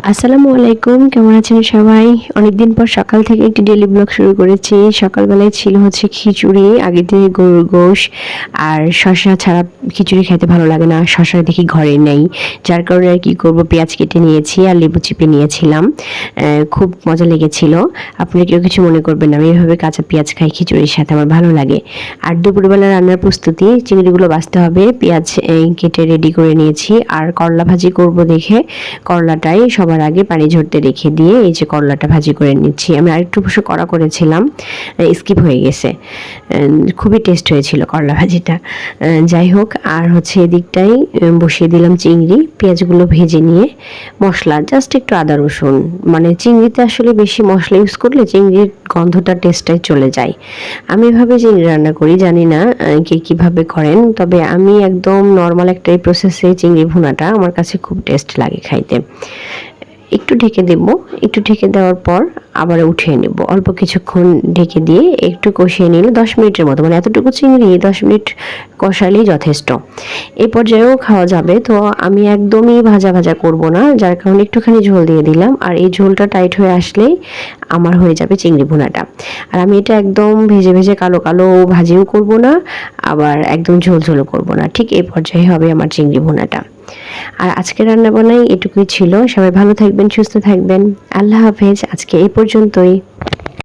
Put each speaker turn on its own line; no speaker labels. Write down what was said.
আসসালামু আলাইকুম, কেমন আছেন সবাই? অনেকদিন পর সকাল থেকে একটি ডেইলি ব্লগ শুরু করেছি। সকালবেলায় ছিল হচ্ছে খিচুড়ি, আগে থেকে গরুর গোশ আর শসা ছাড়া খিচুড়ি খেতে ভালো লাগে না। শসা দেখি ঘরে নেই, যার কারণে আর কি করব, পেঁয়াজ কেটে নিয়েছি আর লেবু চিপে নিয়েছিলাম। খুব মজা লেগেছিল। আপনারা কেউ কিছু মনে করবেন না, আমি এভাবে কাঁচা পেঁয়াজ খাই খিচুড়ির সাথে, আমার ভালো লাগে। আর দুপুরবেলা রান্নার প্রস্তুতি, চিংড়িগুলো বাছতে হবে, পেঁয়াজ কেটে রেডি করে নিয়েছি। আর করলা ভাজি করব দেখে করলাটাই সবার আগে পানি ঝরতে রেখে দিয়ে এই যে করলাটা ভাজি করে নিচ্ছি। আমি আরেকটু অবশ্য কড়া করেছিলাম, স্কিপ হয়ে গেছে। খুবই টেস্ট হয়েছিল করলা ভাজিটা। যাই হোক, আর হচ্ছে এদিকটাই বসিয়ে দিলাম চিংড়ি। পেঁয়াজগুলো ভেজে নিয়ে মশলা জাস্ট একটু আদা রসুন, মানে চিংড়িতে আসলে বেশি মশলা ইউজ করলে চিংড়ির গন্ধটা টেস্টটাই চলে যায়। আমি এভাবে চিংড়ি রান্না করি, জানি না কে কীভাবে করেন, তবে আমি একদম নর্মাল একটা এই প্রসেসে চিংড়ি ভুনাটা আমার কাছে খুব টেস্ট লাগে খাইতে। একটু ঢেকে দেব, একটু ঢেকে দেওয়ার পর আবার উঠিয়ে নেব। অল্প কিছুক্ষণ ঢেকে দিয়ে একটু কষিয়ে নিলে 10 মিনিটের মতো, মানে এতটুকু চিংড়ি 10 মিনিট কষালেই যথেষ্ট। এই পর্যায়েও খাওয়া যাবে। তো আমি একদমই ভাজা ভাজা করব না, যার কারণে একটুখানি ঝোল দিয়ে দিলাম। আর এই ঝোলটা টাইট হয়ে আসলেই আমার হয়ে যাবে চিংড়ি ভুনাটা। আর আমি এটা একদম ভেজে ভেজে কালো কালো ভাজিও করব না, আবার একদম ঝোল ঝোলও করব না, ঠিক এই পর্যায়ে হবে আমার চিংড়ি ভুনাটা। আর আজকে রান্না বান্নাই এটুকুই ছিল। সবাই ভালো থাকবেন, সুস্থ থাকবেন। আল্লাহ হাফেজ। আজকে এই পর্যন্তই।